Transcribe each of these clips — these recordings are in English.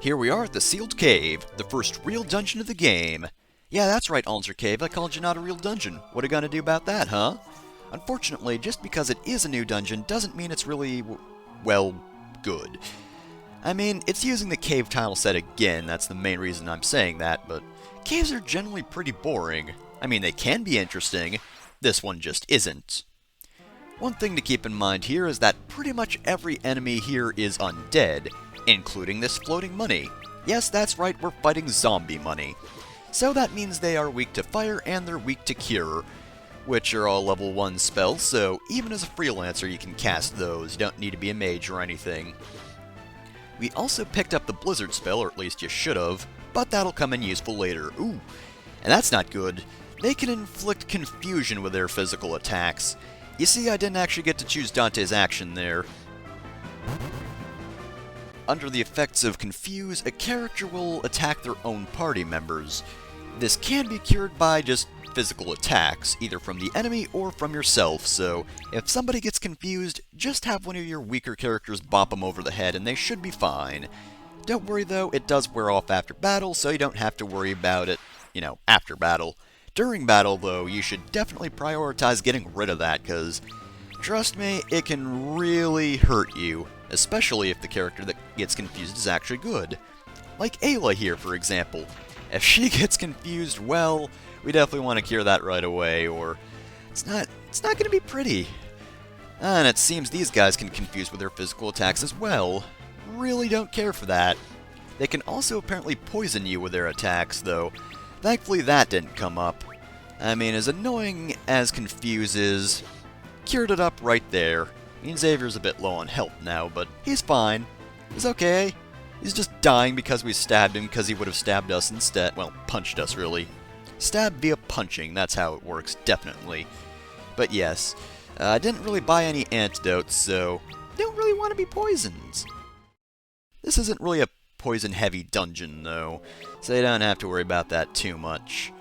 Here we are at the Sealed Cave, the first real dungeon of the game. Yeah, that's right, Alger Cave, I called you not a real dungeon. What are you gonna do about that, huh? Unfortunately, just because it is a new dungeon doesn't mean it's really, well, good. I mean, it's using the cave tile set again, that's the main reason I'm saying that, but caves are generally pretty boring. I mean, they can be interesting, this one just isn't. One thing to keep in mind here is that pretty much every enemy here is undead, including this floating money. Yes, that's right, we're fighting zombie money. So that means they are weak to fire and they're weak to cure, which are all level 1 spells, so even as a freelancer you can cast those, you don't need to be a mage or anything. We also picked up the blizzard spell, or at least you should've, but that'll come in useful later. Ooh, and that's not good. They can inflict confusion with their physical attacks. You see, I didn't actually get to choose Dante's action there. Under the effects of Confuse, a character will attack their own party members. This can be cured by just physical attacks, either from the enemy or from yourself, so if somebody gets confused, just have one of your weaker characters bop them over the head and they should be fine. Don't worry though, it does wear off after battle, so you don't have to worry about it, after battle. During battle, though, you should definitely prioritize getting rid of that, because, trust me, it can really hurt you, especially if the character that gets confused is actually good. Like Ayla here, for example. If she gets confused, well, we definitely want to cure that right away, or it's not going to be pretty. And it seems these guys can confuse with their physical attacks as well. Really don't care for that. They can also apparently poison you with their attacks, though. Thankfully that didn't come up. I mean, as annoying as Confuse is, cured it up right there. I mean, Xavier's a bit low on health now, but he's fine. He's okay. He's just dying because we stabbed him because he would have stabbed us instead. Well, punched us, really. Stabbed via punching, that's how it works, definitely. But yes, I didn't really buy any antidotes, so don't really want to be poisoned. This isn't really a poison-heavy dungeon, though, so you don't have to worry about that too much.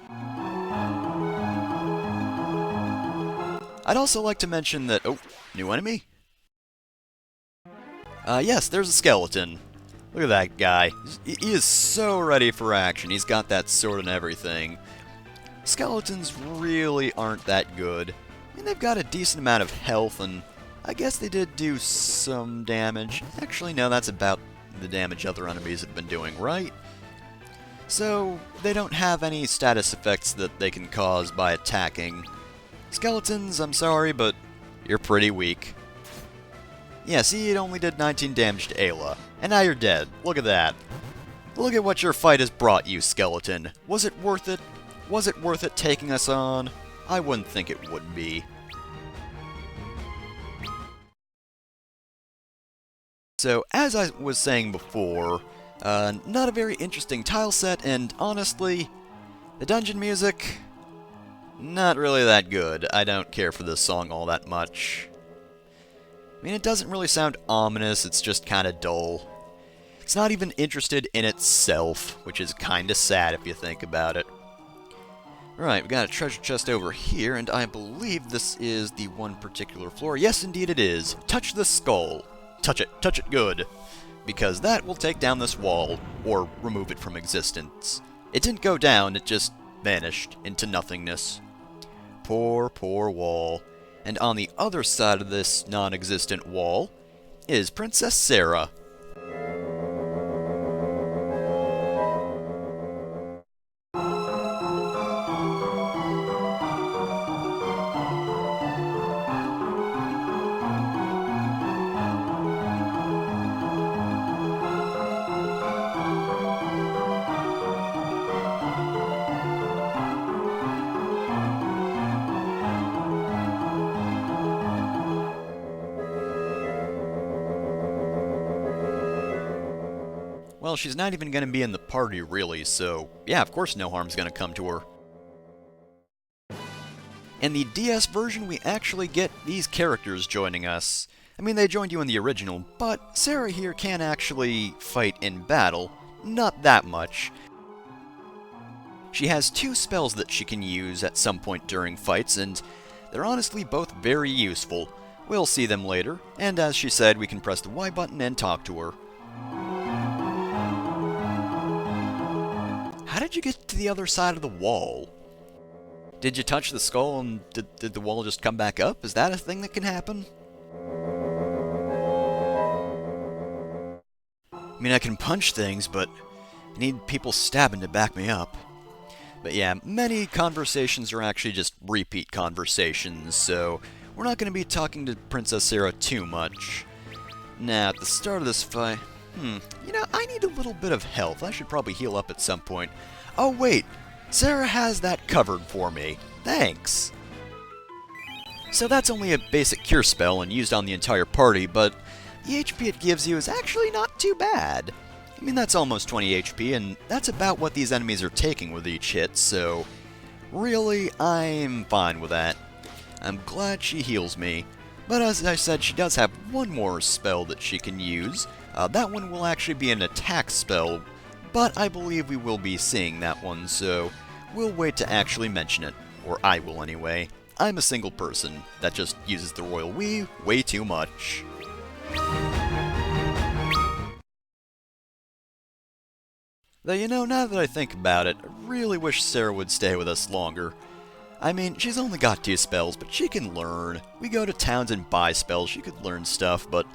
I'd also like to mention that... Oh, new enemy? Yes, there's a skeleton. Look at that guy. He is so ready for action. He's got that sword and everything. Skeletons really aren't that good. I mean, they've got a decent amount of health, and I guess they did do some damage. Actually, no, that's about the damage other enemies have been doing, right? So, they don't have any status effects that they can cause by attacking. Skeletons, I'm sorry, but you're pretty weak. Yeah, see, it only did 19 damage to Ayla, and now you're dead. Look at that. Look at what your fight has brought you, skeleton. Was it worth it? Was it worth it taking us on? I wouldn't think it would be. So, as I was saying before, not a very interesting tile set, and honestly, the dungeon music, not really that good. I don't care for this song all that much. I mean, it doesn't really sound ominous, it's just kinda dull. It's not even interested in itself, which is kinda sad if you think about it. Right, we got a treasure chest over here, and I believe this is the one particular floor. Yes, indeed it is. Touch the skull. Touch it good. Because that will take down this wall, or remove it from existence. It didn't go down, it just vanished into nothingness. Poor, poor wall. And on the other side of this non-existent wall is Princess Sarah. Well, she's not even going to be in the party, really, so yeah, of course no harm's going to come to her. In the DS version, we actually get these characters joining us. I mean, they joined you in the original, but Sarah here can actually fight in battle. Not that much. She has 2 spells that she can use at some point during fights, and they're honestly both very useful. We'll see them later, and as she said, we can press the Y button and talk to her. how did you get to the other side of the wall? Did you touch the skull and did the wall just come back up? Is that a thing that can happen? I mean, I can punch things, but I need people stabbing to back me up. But yeah, many conversations are actually just repeat conversations, so we're not going to be talking to Princess Sarah too much. Now, at the start of this fight... you know, I need a little bit of health. I should probably heal up at some point. Oh, wait! Sarah has that covered for me. Thanks! So that's only a basic cure spell and used on the entire party, but the HP it gives you is actually not too bad. I mean, that's almost 20 HP, and that's about what these enemies are taking with each hit, so really, I'm fine with that. I'm glad she heals me. But as I said, she does have one more spell that she can use. That one will actually be an attack spell, but I believe we will be seeing that one, so we'll wait to actually mention it. Or I will anyway. I'm a single person that just uses the Royal We way too much. Though, you know, now that I think about it, I really wish Sarah would stay with us longer. I mean, she's only got 2 spells, but she can learn. We go to towns and buy spells, she could learn stuff, but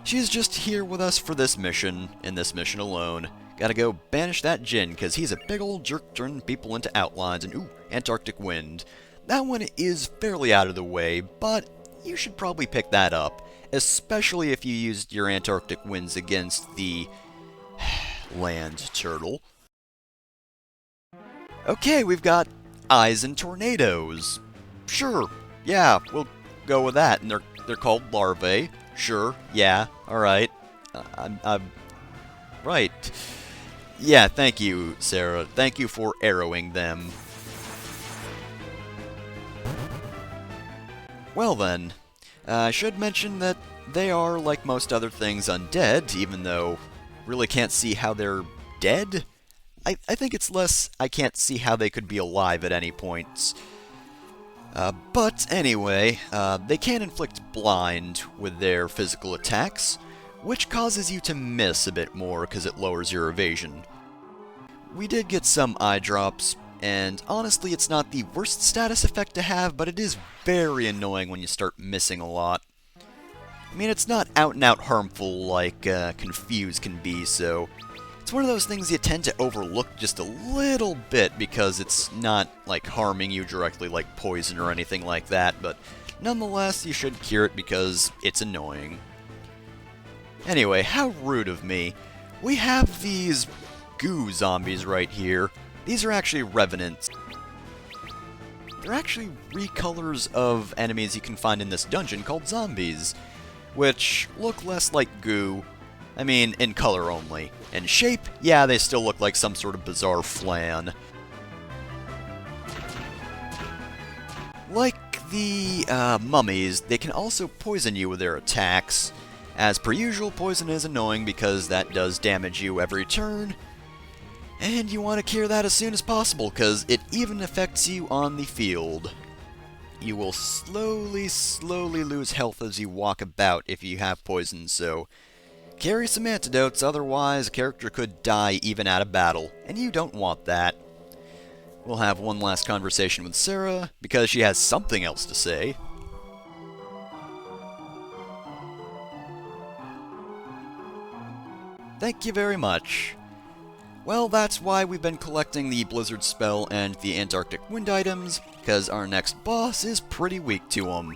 she's just here with us for this mission, and this mission alone. Gotta go banish that Djinn, because he's a big old jerk turning people into outlines, and ooh, Antarctic Wind. That one is fairly out of the way, but you should probably pick that up, especially if you used your Antarctic Winds against the land turtle. Okay, we've got eyes and tornadoes. Sure, yeah, we'll go with that. And they're called larvae. Sure, yeah, alright. I'm right. Yeah, thank you, Sarah. Thank you for arrowing them. Well then, I should mention that they are, like most other things, undead, even though really can't see how they're dead? I think it's less I can't see how they could be alive at any points. But anyway, they can inflict blind with their physical attacks, which causes you to miss a bit more because it lowers your evasion. We did get some eye drops, and honestly it's not the worst status effect to have, but it is very annoying when you start missing a lot. I mean, it's not out-and-out harmful like Confuse can be, so it's one of those things you tend to overlook just a little bit because it's not, like, harming you directly like poison or anything like that, but nonetheless, you should cure it because it's annoying. Anyway, how rude of me. We have these goo zombies right here. These are actually revenants. They're actually recolors of enemies you can find in this dungeon called zombies, which look less like goo. I mean, in color only. In shape, yeah, they still look like some sort of bizarre flan. Like the mummies, they can also poison you with their attacks. As per usual, poison is annoying because that does damage you every turn. And you want to cure that as soon as possible, because it even affects you on the field. You will slowly lose health as you walk about if you have poison, so carry some antidotes, otherwise a character could die even out of battle, and you don't want that. We'll have one last conversation with Sarah, because she has something else to say. Thank you very much. Well, that's why we've been collecting the Blizzard spell and the Antarctic Wind items, because our next boss is pretty weak to them.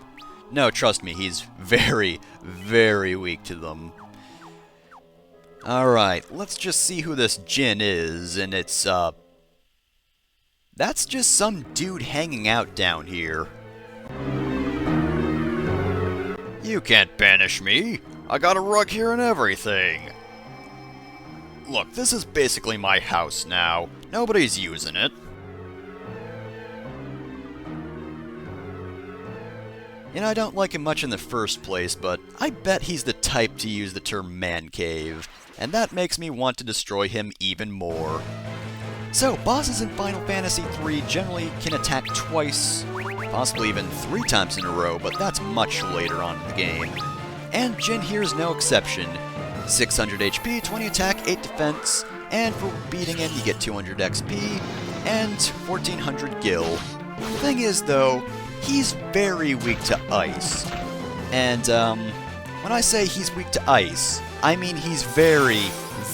No, trust me, he's very, very weak to them. Alright, let's just see who this Djinn is, and it's, that's just some dude hanging out down here. You can't banish me! I got a rug here and everything! Look, this is basically my house now. Nobody's using it. You know, I don't like him much in the first place, but I bet he's the type to use the term man cave, and that makes me want to destroy him even more. So, bosses in Final Fantasy III generally can attack twice, possibly even 3 times in a row, but that's much later on in the game. And Djinn here is no exception. 600 HP, 20 attack, 8 defense, and for beating him you get 200 XP and 1400 gil. The thing is though, he's very weak to ice. And when I say he's weak to ice, I mean he's very,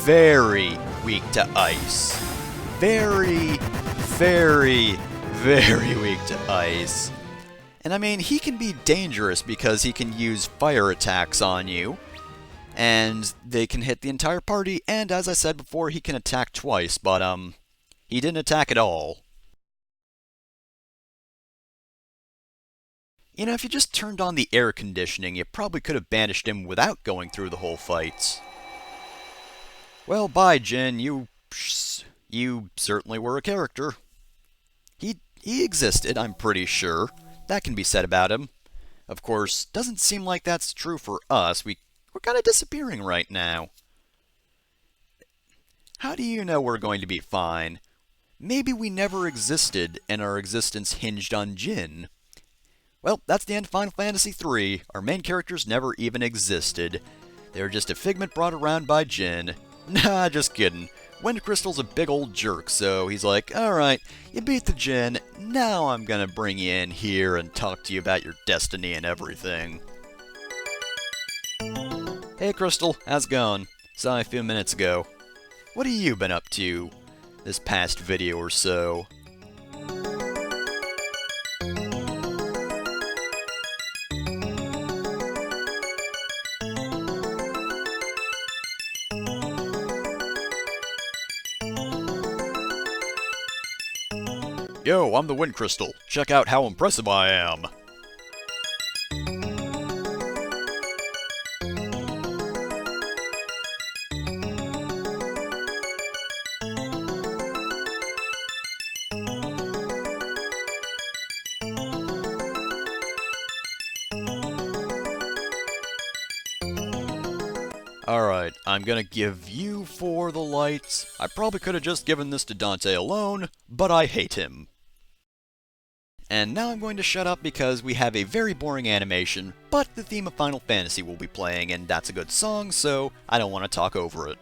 very weak to ice. Very, very, very weak to ice. And I mean, he can be dangerous because he can use fire attacks on you, and they can hit the entire party, and as I said before, he can attack twice, but he didn't attack at all. You know, if you just turned on the air conditioning, you probably could have banished him without going through the whole fight. Well, bye, Djinn. You certainly were a character. He existed, I'm pretty sure. That can be said about him. Of course, doesn't seem like that's true for us. We're kind of disappearing right now. How do you know we're going to be fine? Maybe we never existed, and our existence hinged on Djinn. Well, that's the end of Final Fantasy III. Our main characters never even existed. They're just a figment brought around by Djinn. Nah, just kidding. Wind Crystal's a big old jerk, so he's like, alright, you beat the Djinn, now I'm gonna bring you in here and talk to you about your destiny and everything. Hey Crystal, how's it going? Saw you a few minutes ago. What have you been up to this past video or so? Yo, I'm the Wind Crystal. Check out how impressive I am. Alright, I'm gonna give you 4 the lights. I probably could have just given this to Dante alone, but I hate him. And now I'm going to shut up because we have a very boring animation, but the theme of Final Fantasy will be playing, and that's a good song, so I don't want to talk over it.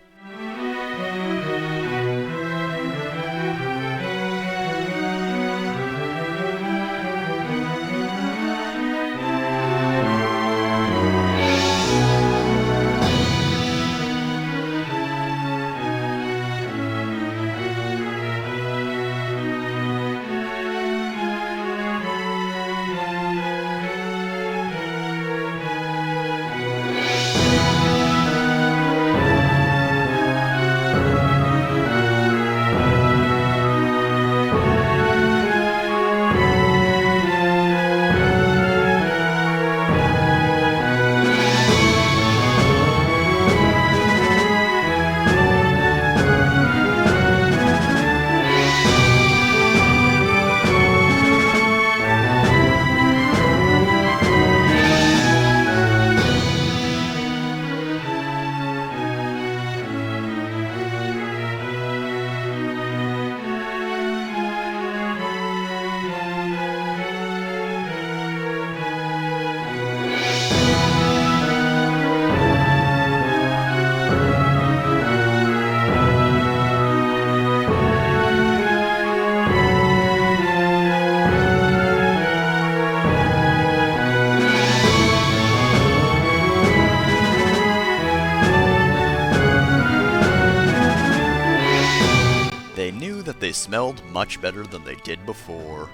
They smelled much better than they did before.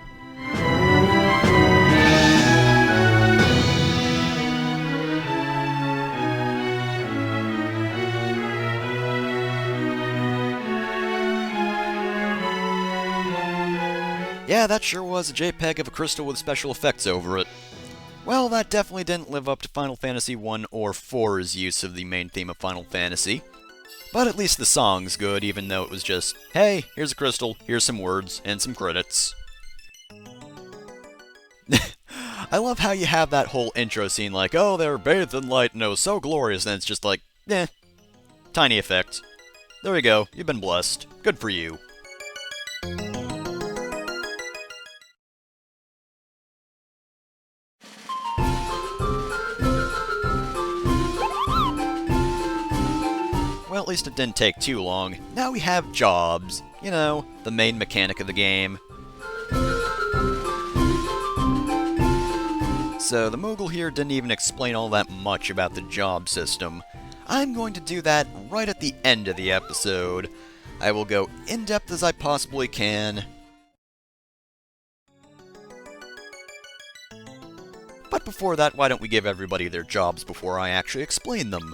Yeah, that sure was a JPEG of a crystal with special effects over it. Well, that definitely didn't live up to Final Fantasy 1 or 4's use of the main theme of Final Fantasy. But at least the song's good, even though it was just, hey, here's a crystal, here's some words, and some credits. I love how you have that whole intro scene like, oh, they're bathed in light and it was so glorious, and it's just like, tiny effect. There you go, you've been blessed. Good for you. Well, at least it didn't take too long. Now we have jobs. You know, the main mechanic of the game. So the Moogle here didn't even explain all that much about the job system. I'm going to do that right at the end of the episode. I will go in-depth as I possibly can. But before that, why don't we give everybody their jobs before I actually explain them?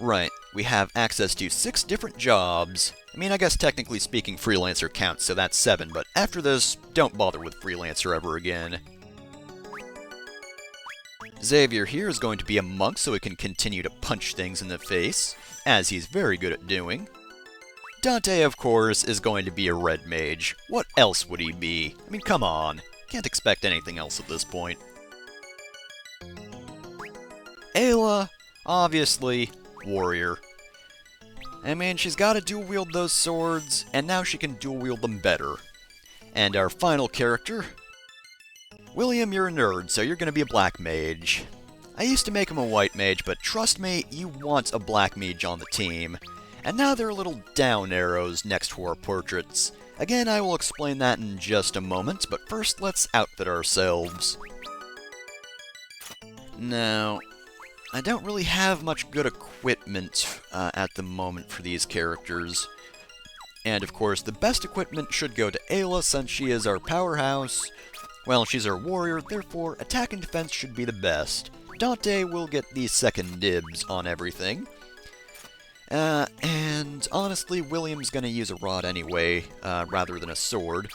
Right, we have access to 6 different jobs. I mean, I guess technically speaking Freelancer counts, so that's 7, but after this, don't bother with Freelancer ever again. Xavier here is going to be a monk so he can continue to punch things in the face, as he's very good at doing. Dante, of course, is going to be a red mage. What else would he be? I mean, come on. Can't expect anything else at this point. Ayla, obviously, warrior. I mean, she's got to dual-wield those swords, and now she can dual-wield them better. And our final character... William, you're a nerd, so you're going to be a black mage. I used to make him a white mage, but trust me, you want a black mage on the team. And now there are little down arrows next to our portraits. Again, I will explain that in just a moment, but first let's outfit ourselves. Now, I don't really have much good equipment at the moment for these characters. And of course, the best equipment should go to Ayla since she is our powerhouse. Well, she's our warrior, therefore attack and defense should be the best. Dante will get the second dibs on everything. And honestly, William's gonna use a rod anyway, rather than a sword.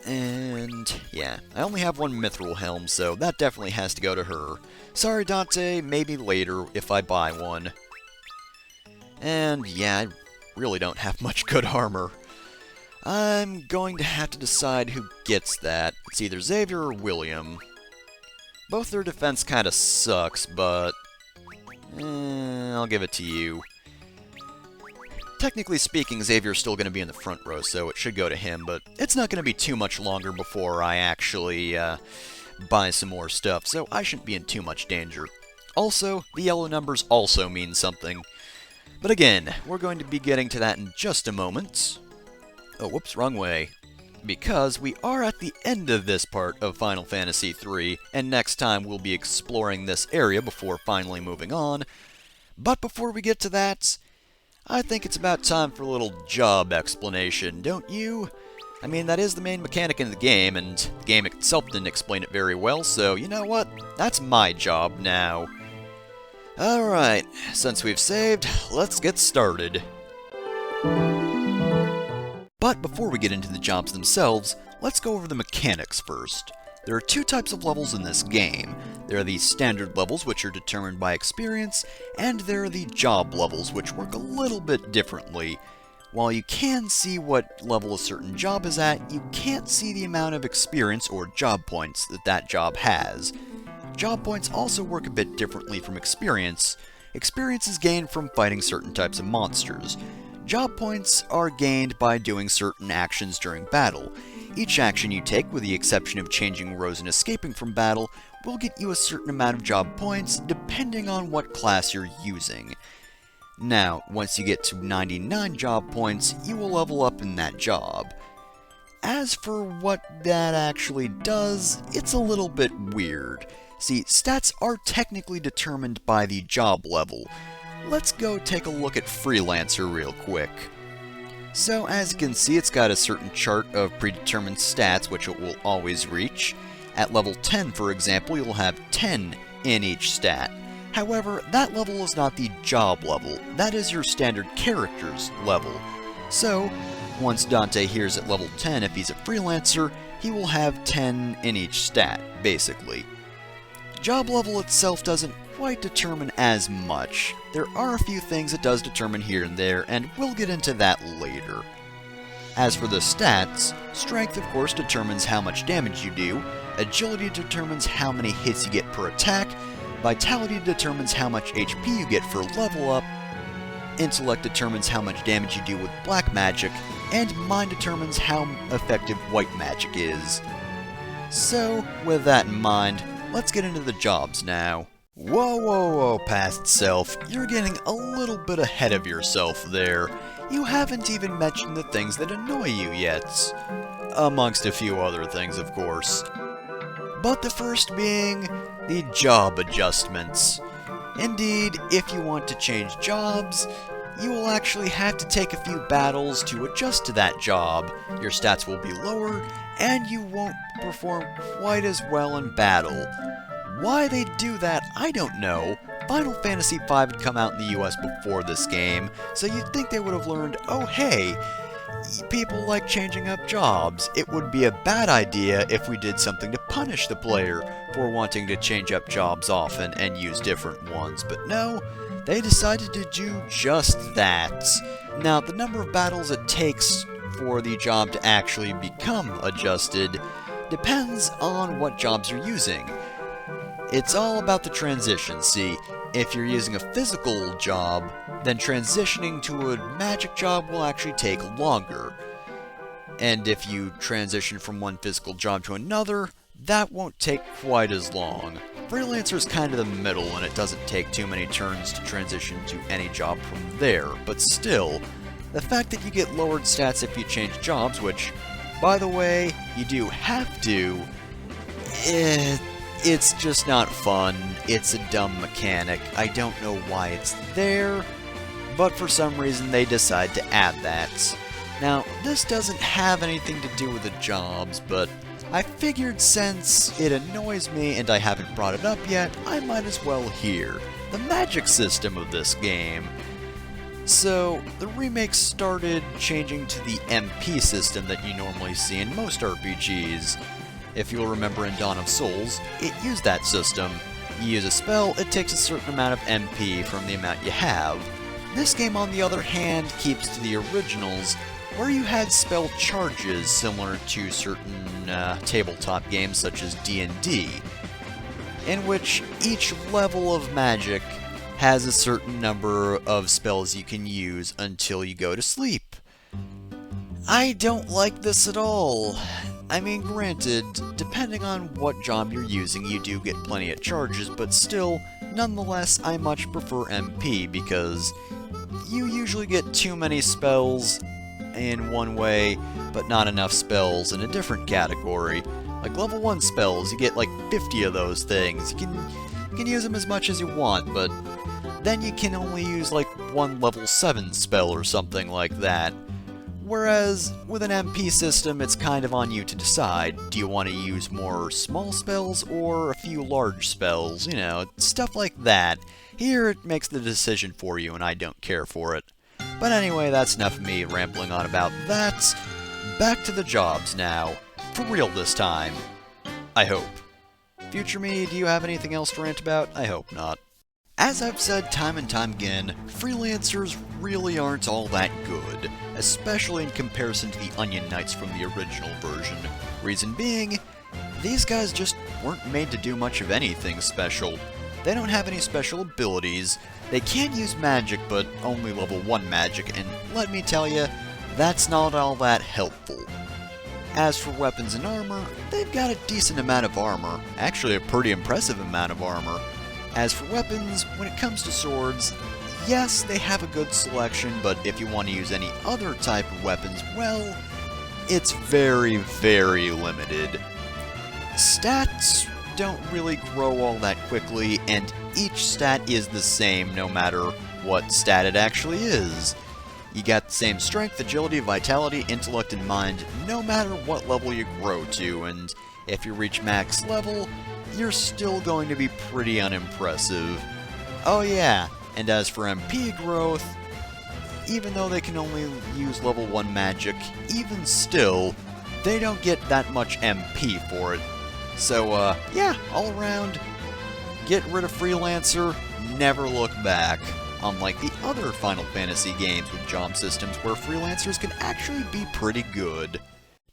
And yeah, I only have one mithril helm, so that definitely has to go to her. Sorry, Dante, maybe later if I buy one. And yeah, I really don't have much good armor. I'm going to have to decide who gets that. It's either Xavier or William. Both their defense kinda sucks, but... I'll give it to you. Technically speaking, Xavier's still going to be in the front row, so it should go to him, but it's not going to be too much longer before I actually buy some more stuff, so I shouldn't be in too much danger. Also, the yellow numbers also mean something. But again, we're going to be getting to that in just a moment. Oh, whoops, wrong way. Because we are at the end of this part of Final Fantasy III, and next time we'll be exploring this area before finally moving on. But before we get to that, I think it's about time for a little job explanation, don't you? I mean, that is the main mechanic in the game, and the game itself didn't explain it very well, so you know what? That's my job now. Alright, since we've saved, let's get started. But before we get into the jobs themselves, let's go over the mechanics first. There are 2 types of levels in this game. There are the standard levels, which are determined by experience, and there are the job levels, which work a little bit differently. While you can see what level a certain job is at, you can't see the amount of experience or job points that that job has. Job points also work a bit differently from experience. Experience is gained from fighting certain types of monsters. Job points are gained by doing certain actions during battle. Each action you take, with the exception of changing rows and escaping from battle, will get you a certain amount of job points depending on what class you're using. Now, once you get to 99 job points, you will level up in that job. As for what that actually does, it's a little bit weird. See, stats are technically determined by the job level. Let's go take a look at Freelancer real quick. So as you can see, it's got a certain chart of predetermined stats which it will always reach. At level 10, for example, you'll have 10 in each stat. However, that level is not the job level, that is your standard character's level. So, once Dante here is at level 10, if he's a Freelancer, he will have 10 in each stat, basically. Job level itself doesn't quite determine as much. There are a few things it does determine here and there, and we'll get into that later. As for the stats, strength of course determines how much damage you do, agility determines how many hits you get per attack, vitality determines how much HP you get for level up, intellect determines how much damage you do with black magic, and mind determines how effective white magic is. So, with that in mind, let's get into the jobs now. Whoa, past self, you're getting a little bit ahead of yourself there. You haven't even mentioned the things that annoy you yet. Amongst a few other things, of course. But the first being the job adjustments. Indeed, if you want to change jobs, you will actually have to take a few battles to adjust to that job. Your stats will be lower, and you won't perform quite as well in battle. Why they do that, I don't know. Final Fantasy V had come out in the US before this game, so you'd think they would have learned, oh hey, people like changing up jobs. It would be a bad idea if we did something to punish the player for wanting to change up jobs often and use different ones, but no, they decided to do just that. Now, the number of battles it takes for the job to actually become adjusted depends on what jobs you're using. It's all about the transition. See, if you're using a physical job, then transitioning to a magic job will actually take longer. And if you transition from one physical job to another, that won't take quite as long. Freelancer's kind of the middle, and it doesn't take too many turns to transition to any job from there, but still, the fact that you get lowered stats if you change jobs, which, by the way, you do have to, it's just not fun. It's a dumb mechanic. I don't know why it's there, but for some reason they decide to add that. Now, this doesn't have anything to do with the jobs, but I figured since it annoys me and I haven't brought it up yet, I might as well here. The magic system of this game. So, the remake started changing to the MP system that you normally see in most RPGs. If you'll remember in Dawn of Souls, it used that system. You use a spell, it takes a certain amount of MP from the amount you have. This game, on the other hand, keeps to the originals, where you had spell charges similar to certain tabletop games such as D&D, in which each level of magic has a certain number of spells you can use until you go to sleep. I don't like this at all. I mean, granted, depending on what job you're using, you do get plenty of charges, but still, nonetheless, I much prefer MP because you usually get too many spells in one way, but not enough spells in a different category. Like level 1 spells, you get like 50 of those things. You can use them as much as you want, but then you can only use like one level 7 spell or something like that. Whereas, with an MP system, it's kind of on you to decide. Do you want to use more small spells or a few large spells? You know, stuff like that. Here, it makes the decision for you, and I don't care for it. But anyway, that's enough of me rambling on about that. Back to the jobs now. For real this time. I hope. Future me, do you have anything else to rant about? I hope not. As I've said time and time again, Freelancers really aren't all that good, especially in comparison to the Onion Knights from the original version. Reason being, these guys just weren't made to do much of anything special. They don't have any special abilities, they can use magic, but only level 1 magic, and let me tell you, that's not all that helpful. As for weapons and armor, they've got a decent amount of armor, actually a pretty impressive amount of armor. As for weapons, when it comes to swords, yes, they have a good selection, but if you want to use any other type of weapons, well, it's very, very limited. Stats don't really grow all that quickly, and each stat is the same no matter what stat it actually is. You got the same strength, agility, vitality, intellect, and mind no matter what level you grow to, and if you reach max level, you're still going to be pretty unimpressive. Oh yeah, and as for MP growth, even though they can only use level 1 magic, even still, they don't get that much MP for it. So, yeah, all around, get rid of Freelancer, never look back. Unlike the other Final Fantasy games with job systems where Freelancers can actually be pretty good.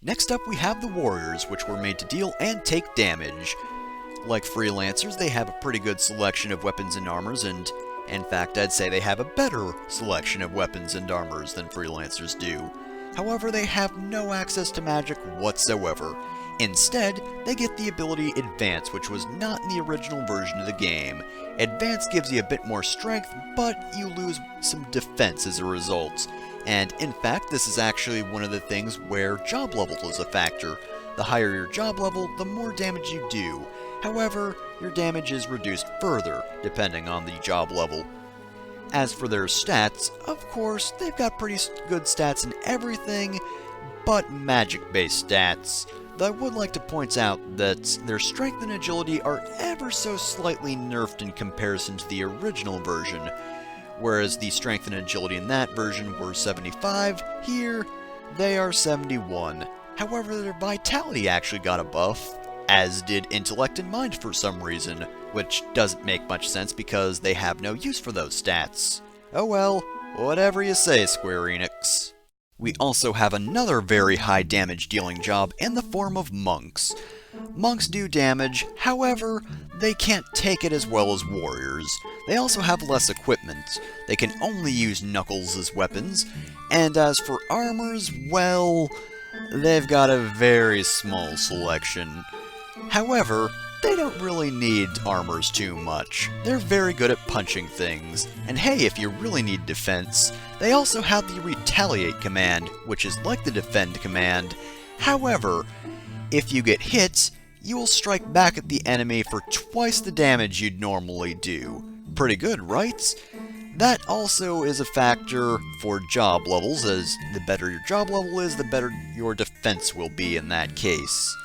Next up we have the Warriors, which were made to deal and take damage. Like Freelancers, they have a pretty good selection of weapons and armors, and in fact I'd say they have a better selection of weapons and armors than Freelancers do. However, they have no access to magic whatsoever. Instead, they get the ability Advance, which was not in the original version of the game. Advance gives you a bit more strength, but you lose some defense as a result. And in fact, this is actually one of the things where job level is a factor. The higher your job level, the more damage you do. However, your damage is reduced further, depending on the job level. As for their stats, of course, they've got pretty good stats in everything, but magic-based stats. Though I would like to point out that their strength and agility are ever so slightly nerfed in comparison to the original version. Whereas the strength and agility in that version were 75, here they are 71. However, their vitality actually got a buff, as did intellect and mind for some reason, which doesn't make much sense because they have no use for those stats. Oh well, whatever you say, Square Enix. We also have another very high damage dealing job in the form of monks. Monks do damage, however, they can't take it as well as warriors. They also have less equipment. They can only use knuckles as weapons, and as for armors, well, they've got a very small selection. However, they don't really need armors too much. They're very good at punching things, and hey, if you really need defense, they also have the Retaliate command, which is like the Defend command. However, if you get hit, you will strike back at the enemy for twice the damage you'd normally do. Pretty good, right? That also is a factor for job levels, as the better your job level is, the better your defense will be in that case.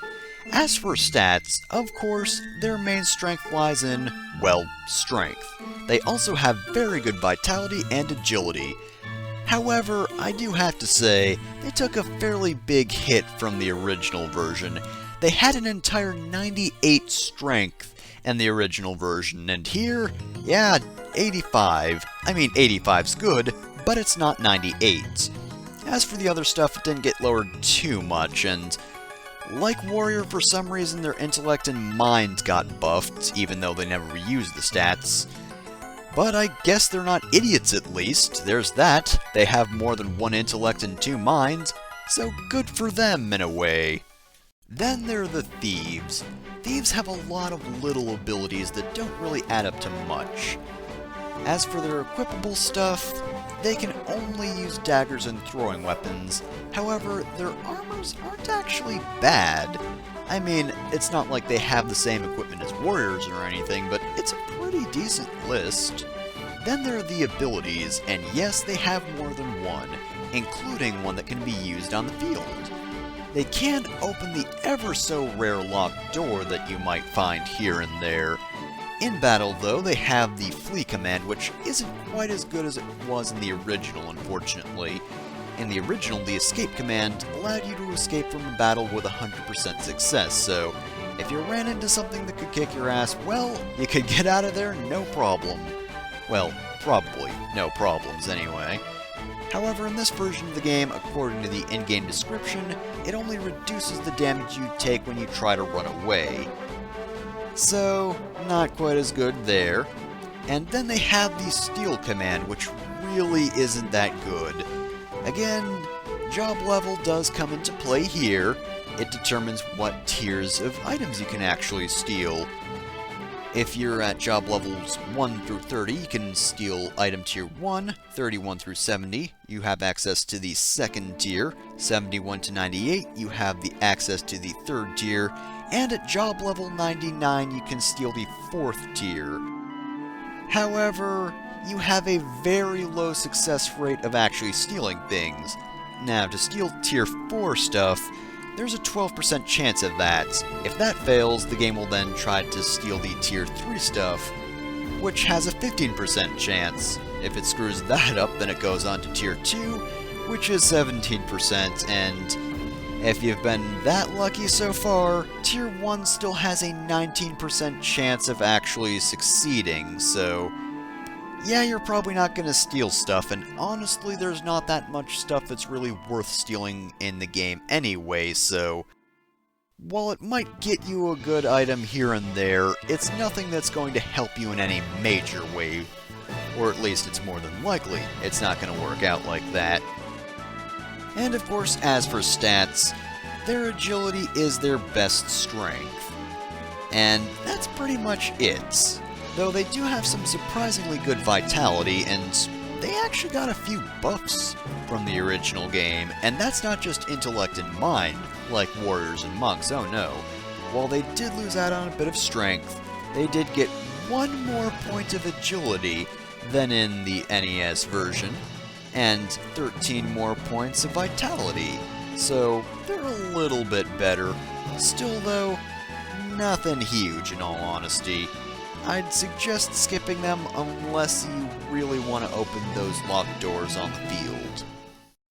As for stats, of course, their main strength lies in, well, strength. They also have very good vitality and agility. However, I do have to say, they took a fairly big hit from the original version. They had an entire 98 strength in the original version, and here, yeah, 85. I mean, 85's good, but it's not 98. As for the other stuff, it didn't get lowered too much, and like Warrior, for some reason their intellect and mind got buffed, even though they never reused the stats. But I guess they're not idiots at least, there's that. They have more than 1 intellect and 2 minds, so good for them in a way. Then there are the Thieves. Thieves have a lot of little abilities that don't really add up to much. As for their equipable stuff, they can only use daggers and throwing weapons. However, their armors aren't actually bad. I mean, it's not like they have the same equipment as warriors or anything, but it's a pretty decent list. Then there are the abilities, and yes, they have more than one, including one that can be used on the field. They can open the ever so rare locked door that you might find here and there. In battle, though, they have the Flee command, which isn't quite as good as it was in the original, unfortunately. In the original, the Escape command allowed you to escape from a battle with 100% success, so if you ran into something that could kick your ass, well, you could get out of there no problem. Well, probably no problems anyway. However, in this version of the game, according to the in-game description, it only reduces the damage you take when you try to run away. So, not quite as good there. And then they have the Steal command, which really isn't that good. Again, job level does come into play here. It determines what tiers of items you can actually steal. If you're at job levels 1 through 30, you can steal item tier 1, 31 through 70, you have access to the second tier, 71 to 98, you have the access to the third tier, and at job level 99, you can steal the fourth tier. However, you have a very low success rate of actually stealing things. Now, to steal tier 4 stuff, there's a 12% chance of that. If that fails, the game will then try to steal the tier 3 stuff, which has a 15% chance. If it screws that up, then it goes on to tier 2, which is 17%, and if you've been that lucky so far, tier 1 still has a 19% chance of actually succeeding, so yeah, you're probably not going to steal stuff, and honestly, there's not that much stuff that's really worth stealing in the game anyway, so while it might get you a good item here and there, it's nothing that's going to help you in any major way, or at least it's more than likely it's not going to work out like that. And of course, as for stats, their agility is their best strength. And that's pretty much it. Though they do have some surprisingly good vitality, and they actually got a few buffs from the original game, and that's not just intellect and mind, like warriors and monks, oh no. While they did lose out on a bit of strength, they did get 1 more point of agility than in the NES version, and 13 more points of vitality, so they're a little bit better. Still though, nothing huge in all honesty. I'd suggest skipping them unless you really want to open those locked doors on the field.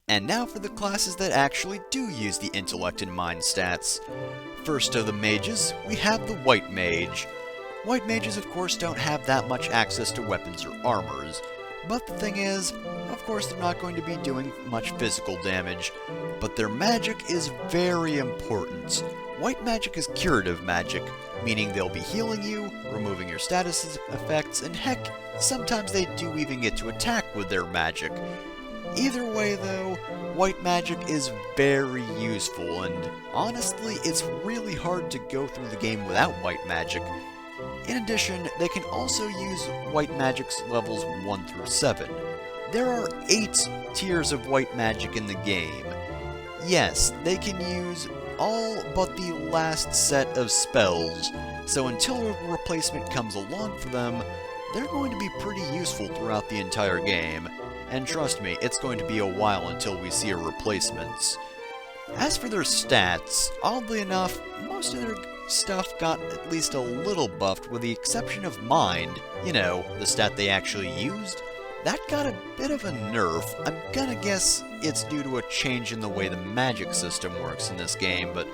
And now for the classes that actually do use the intellect and mind stats. First of the mages, we have the White Mage. White mages of course don't have that much access to weapons or armors, but the thing is, of course they're not going to be doing much physical damage, but their magic is very important. White magic is curative magic, meaning they'll be healing you, removing your status effects, and heck, sometimes they do even get to attack with their magic. Either way though, white magic is very useful, and honestly, it's really hard to go through the game without white magic. In addition, they can also use white magic's levels 1 through 7. There are 8 tiers of white magic in the game. Yes, they can use all but the last set of spells, so until a replacement comes along for them, they're going to be pretty useful throughout the entire game. And trust me, it's going to be a while until we see a replacement. As for their stats, oddly enough, most of their stuff got at least a little buffed, with the exception of Mind, you know, the stat they actually used. That got a bit of a nerf. I'm gonna guess it's due to a change in the way the magic system works in this game, but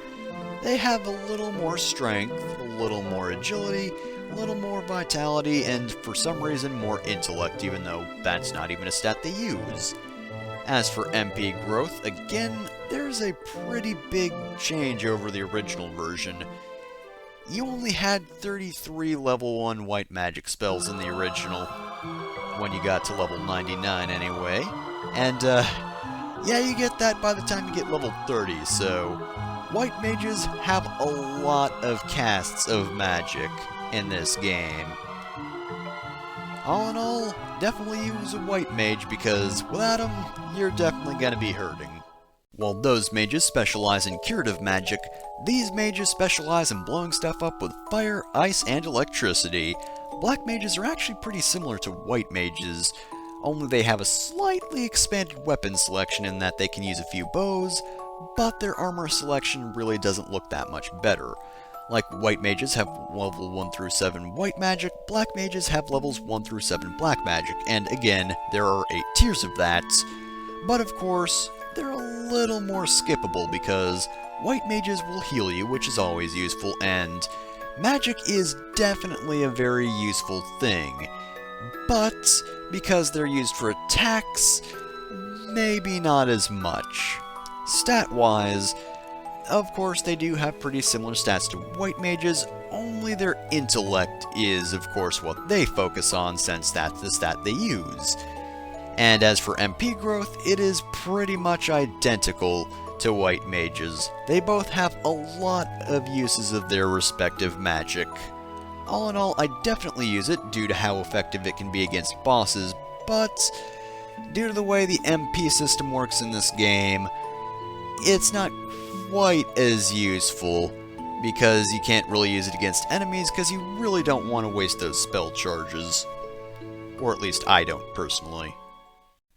they have a little more strength, a little more agility, a little more vitality, and for some reason more intellect, even though that's not even a stat they use. As for MP growth, again, there's a pretty big change over the original version. You only had 33 level 1 white magic spells in the original, when you got to level 99 anyway, and yeah, you get that by the time you get level 30, so white mages have a lot of casts of magic in this game. All in all, definitely use a white mage, because without them, you're definitely going to be hurting. While those mages specialize in curative magic, these mages specialize in blowing stuff up with fire, ice, and electricity. Black mages are actually pretty similar to white mages, only they have a slightly expanded weapon selection in that they can use a few bows, but their armor selection really doesn't look that much better. Like white mages have level 1 through 7 white magic, black mages have levels 1 through 7 black magic, and again, there are 8 tiers of that. But of course, they're a little more skippable because white mages will heal you, which is always useful, and magic is definitely a very useful thing. But because they're used for attacks, maybe not as much. Stat-wise, of course, they do have pretty similar stats to white mages, only their intellect is, of course, what they focus on, since that's the stat they use. And as for MP growth, it is pretty much identical to white mages. They both have a lot of uses of their respective magic. All in all, I definitely use it due to how effective it can be against bosses, but due to the way the MP system works in this game, it's not quite as useful, because you can't really use it against enemies because you really don't want to waste those spell charges. Or at least I don't, personally.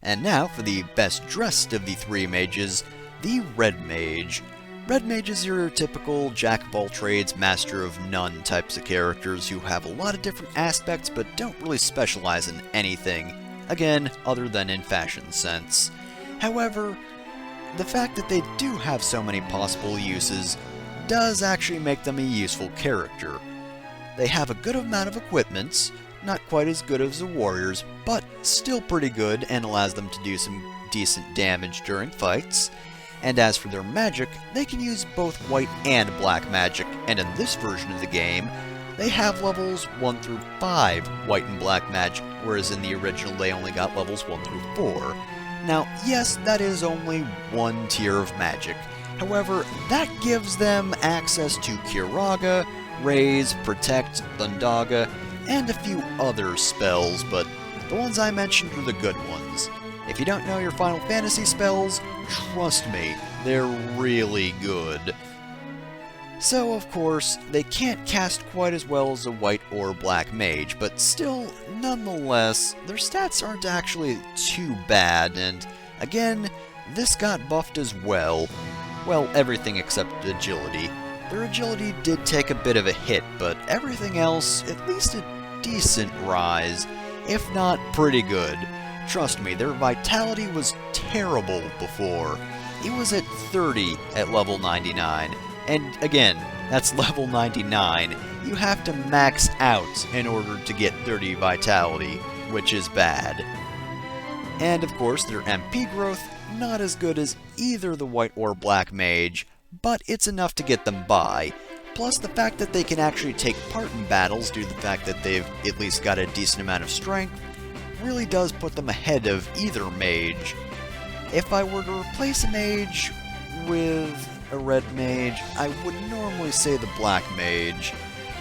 And now for the best dressed of the 3 mages, the Red Mage. Red mages are your typical jack-of-all-trades, master-of-none types of characters who have a lot of different aspects but don't really specialize in anything, again, other than in fashion sense. However, the fact that they do have so many possible uses does actually make them a useful character. They have a good amount of equipment, not quite as good as the warriors, but still pretty good and allows them to do some decent damage during fights. And as for their magic, they can use both white and black magic, and in this version of the game, they have levels 1 through 5 white and black magic, whereas in the original they only got levels 1 through 4. Now, yes, that is only one tier of magic, However, that gives them access to Kiraga, Raise, Protect, Thundaga, and a few other spells, but the ones I mentioned are the good ones. If you don't know your Final Fantasy spells, trust me, they're really good. So, of course, they can't cast quite as well as a white or black mage, but still, nonetheless, their stats aren't actually too bad, and again, this got buffed as well. Well, everything except agility. Their agility did take a bit of a hit, but everything else, at least a decent rise, if not pretty good. Trust me, their vitality was terrible before. It was at 30 at level 99. And again, that's level 99. You have to max out in order to get 30 vitality, which is bad. And of course, their MP growth, not as good as either the white or black mage, but it's enough to get them by. Plus the fact that they can actually take part in battles due to the fact that they've at least got a decent amount of strength, really does put them ahead of either mage. If I were to replace a mage with a red mage, I would normally say the black mage.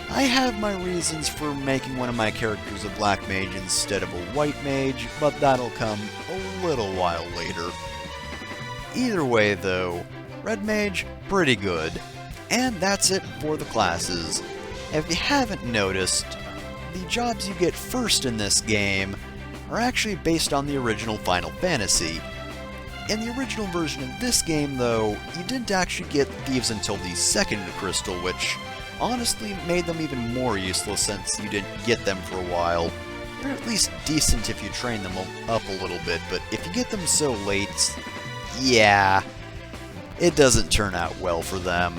I have my reasons for making one of my characters a black mage instead of a white mage, but that'll come a little while later. Either way though, red mage, pretty good. And that's it for the classes. If you haven't noticed, the jobs you get first in this game are actually based on the original Final Fantasy. In the original version of this game, though, you didn't actually get Thieves until the second crystal, which honestly made them even more useless since you didn't get them for a while. They're at least decent if you train them up a little bit, but if you get them so late, yeah, it doesn't turn out well for them.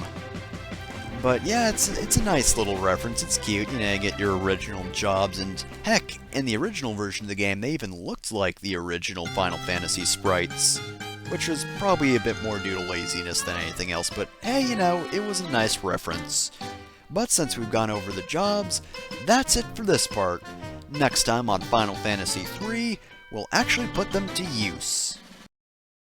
But yeah, it's a nice little reference, it's cute, you know, you get your original jobs, and heck, in the original version of the game, they even looked like the original Final Fantasy sprites, which was probably a bit more due to laziness than anything else, but hey, you know, it was a nice reference. But since we've gone over the jobs, that's it for this part. Next time on Final Fantasy III, we'll actually put them to use.